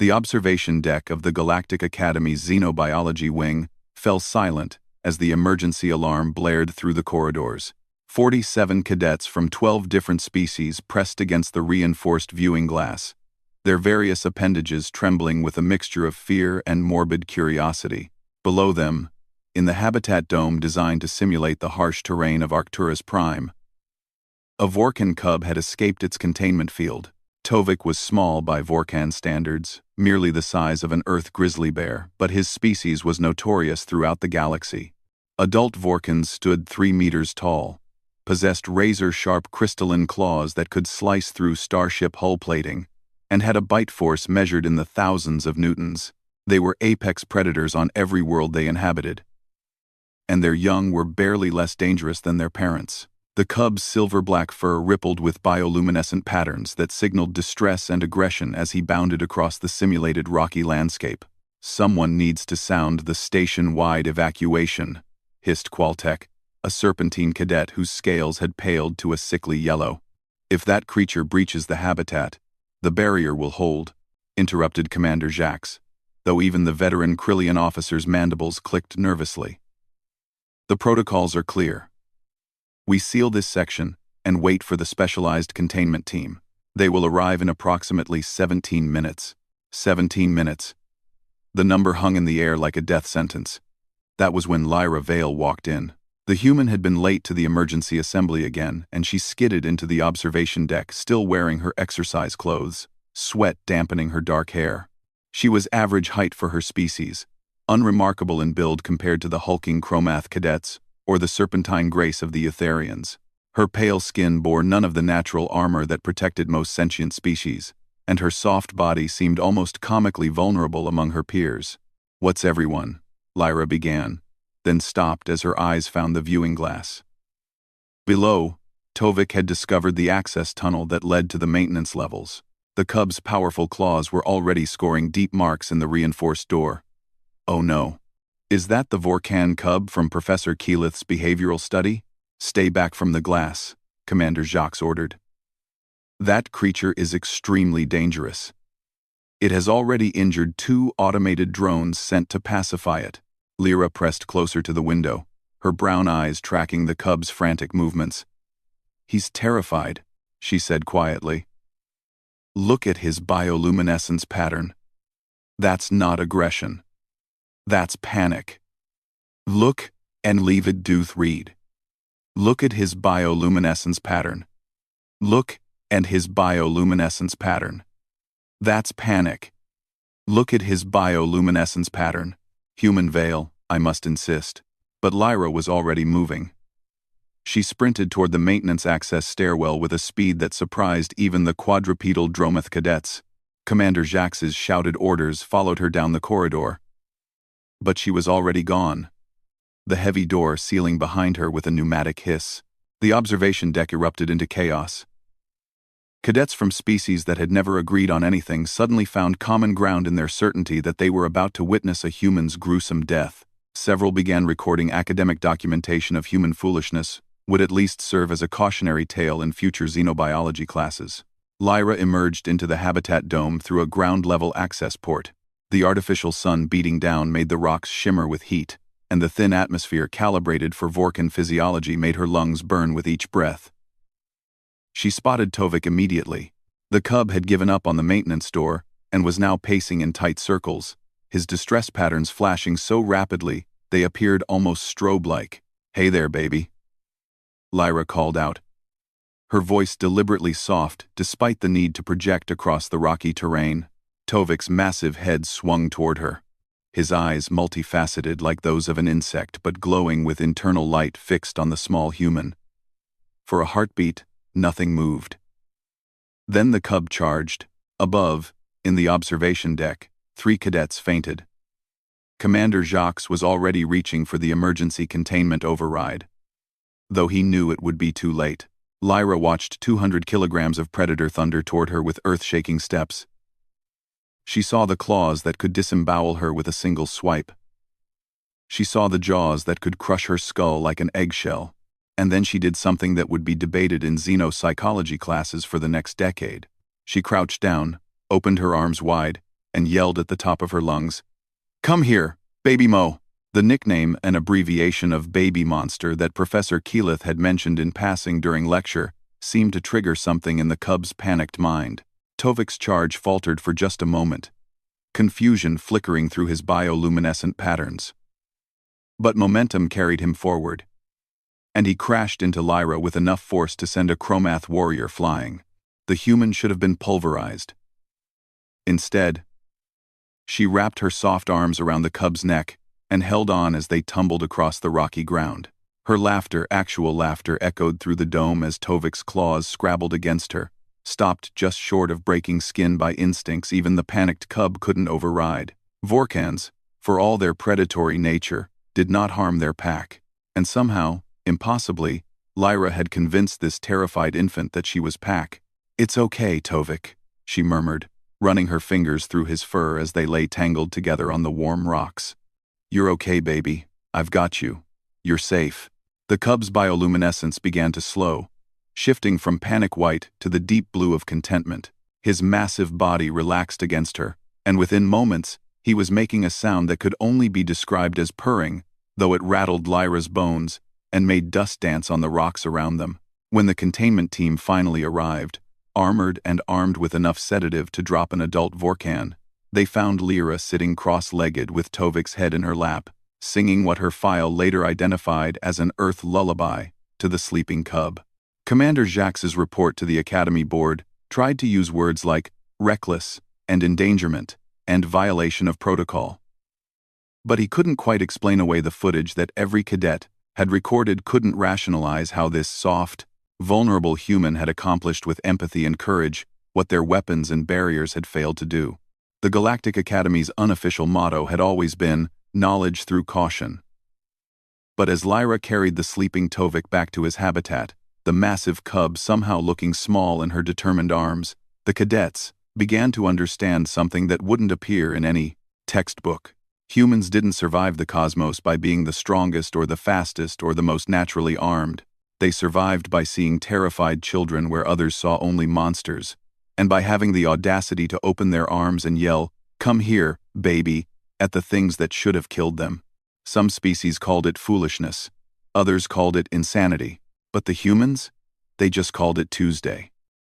The observation deck of the Galactic Academy's Xenobiology wing fell silent as the emergency alarm blared through the corridors. 47 cadets from 12 different species pressed against the reinforced viewing glass, their various appendages trembling with a mixture of fear and morbid curiosity. Below them, in the habitat dome designed to simulate the harsh terrain of Arcturus Prime, a Vorkan cub had escaped its containment field. Tovik was small by Vorkan standards, merely the size of an Earth grizzly bear, but his species was notorious throughout the galaxy. Adult Vorkans stood 3 meters tall, possessed razor-sharp crystalline claws that could slice through starship hull plating, and had a bite force measured in the thousands of newtons. They were apex predators on every world they inhabited, and their young were barely less dangerous than their parents. The cub's silver-black fur rippled with bioluminescent patterns that signaled distress and aggression as he bounded across the simulated rocky landscape. "Someone needs to sound the station-wide evacuation," hissed Qualtech, a serpentine cadet whose scales had paled to a sickly yellow. "If that creature breaches the habitat, the barrier will hold," interrupted Commander Jax, though even the veteran Krillian officer's mandibles clicked nervously. "The protocols are clear. We seal this section and wait for the specialized containment team. They will arrive in approximately 17 minutes. 17 minutes. The number hung in the air like a death sentence. That was when Lyra Vale walked in. The human had been late to the emergency assembly again, and she skidded into the observation deck, still wearing her exercise clothes, sweat dampening her dark hair. She was average height for her species, unremarkable in build compared to the hulking Chromath cadets or the serpentine grace of the Eutherians. Her pale skin bore none of the natural armor that protected most sentient species, and her soft body seemed almost comically vulnerable among her peers. "What's everyone?" Lyra began, then stopped as her eyes found the viewing glass. Below, Tovik had discovered the access tunnel that led to the maintenance levels. The cub's powerful claws were already scoring deep marks in the reinforced door. "Oh no. Is that the Vorkan cub from Professor Keyleth's behavioral study? Stay back from the glass," Commander Jacques ordered. "That creature is extremely dangerous. It has already injured 2 automated drones sent to pacify it." Lyra pressed closer to the window, her brown eyes tracking the cub's frantic movements. "He's terrified," she said quietly. "Look at his bioluminescence pattern. That's not aggression. That's panic. Look and leave it doth read. Look at his bioluminescence pattern. Look and his bioluminescence pattern. That's panic. Look at his bioluminescence pattern." Human Veil, I must insist. But Lyra was already moving. She sprinted toward the maintenance access stairwell with a speed that surprised even the quadrupedal Dromath cadets. Commander Jax's shouted orders followed her down the corridor. But she was already gone, the heavy door sealing behind her with a pneumatic hiss. The observation deck erupted into chaos. Cadets from species that had never agreed on anything suddenly found common ground in their certainty that they were about to witness a human's gruesome death. Several began recording academic documentation of human foolishness, would at least serve as a cautionary tale in future xenobiology classes. Lyra emerged into the habitat dome through a ground-level access port. The artificial sun beating down made the rocks shimmer with heat, and the thin atmosphere calibrated for Vorkan physiology made her lungs burn with each breath. She spotted Tovik immediately. The cub had given up on the maintenance door and was now pacing in tight circles, his distress patterns flashing so rapidly they appeared almost strobe-like. "Hey there, baby," Lyra called out, her voice deliberately soft despite the need to project across the rocky terrain. Tovik's massive head swung toward her, his eyes multifaceted like those of an insect but glowing with internal light fixed on the small human. For a heartbeat, nothing moved. Then the cub charged. Above, in the observation deck, 3 cadets fainted. Commander Jacques was already reaching for the emergency containment override, though he knew it would be too late. Lyra watched 200 kilograms of predator thunder toward her with earth-shaking steps. She saw the claws that could disembowel her with a single swipe. She saw the jaws that could crush her skull like an eggshell. And then she did something that would be debated in xenopsychology classes for the next decade. She crouched down, opened her arms wide, and yelled at the top of her lungs, "Come here, Baby Mo!" The nickname, an abbreviation of Baby Monster that Professor Keyleth had mentioned in passing during lecture, seemed to trigger something in the cub's panicked mind. Tovik's charge faltered for just a moment, confusion flickering through his bioluminescent patterns. But momentum carried him forward, and he crashed into Lyra with enough force to send a Chromath warrior flying. The human should have been pulverized. Instead, she wrapped her soft arms around the cub's neck and held on as they tumbled across the rocky ground. Her laughter, actual laughter, echoed through the dome as Tovik's claws scrabbled against her, stopped just short of breaking skin by instincts even the panicked cub couldn't override. Vorkans, for all their predatory nature, did not harm their pack, and somehow, impossibly, Lyra had convinced this terrified infant that she was pack. "It's okay, Tovik," she murmured, running her fingers through his fur as they lay tangled together on the warm rocks. "You're okay, baby. I've got you. You're safe." The cub's bioluminescence began to slow, shifting from panic white to the deep blue of contentment. His massive body relaxed against her, and within moments, he was making a sound that could only be described as purring, though it rattled Lyra's bones and made dust dance on the rocks around them. When the containment team finally arrived, armored and armed with enough sedative to drop an adult Vorkan, they found Lyra sitting cross-legged with Tovik's head in her lap, singing what her file later identified as an Earth lullaby to the sleeping cub. Commander Jacques' report to the Academy Board tried to use words like reckless and endangerment and violation of protocol. But he couldn't quite explain away the footage that every cadet had recorded couldn't rationalize how this soft, vulnerable human had accomplished with empathy and courage what their weapons and barriers had failed to do. The Galactic Academy's unofficial motto had always been knowledge through caution. But as Lyra carried the sleeping Tovik back to his habitat, the massive cub somehow looking small in her determined arms, the cadets began to understand something that wouldn't appear in any textbook. Humans didn't survive the cosmos by being the strongest or the fastest or the most naturally armed. They survived by seeing terrified children where others saw only monsters, and by having the audacity to open their arms and yell, "Come here, baby," at the things that should have killed them. Some species called it foolishness, others called it insanity, but the humans? They just called it Tuesday.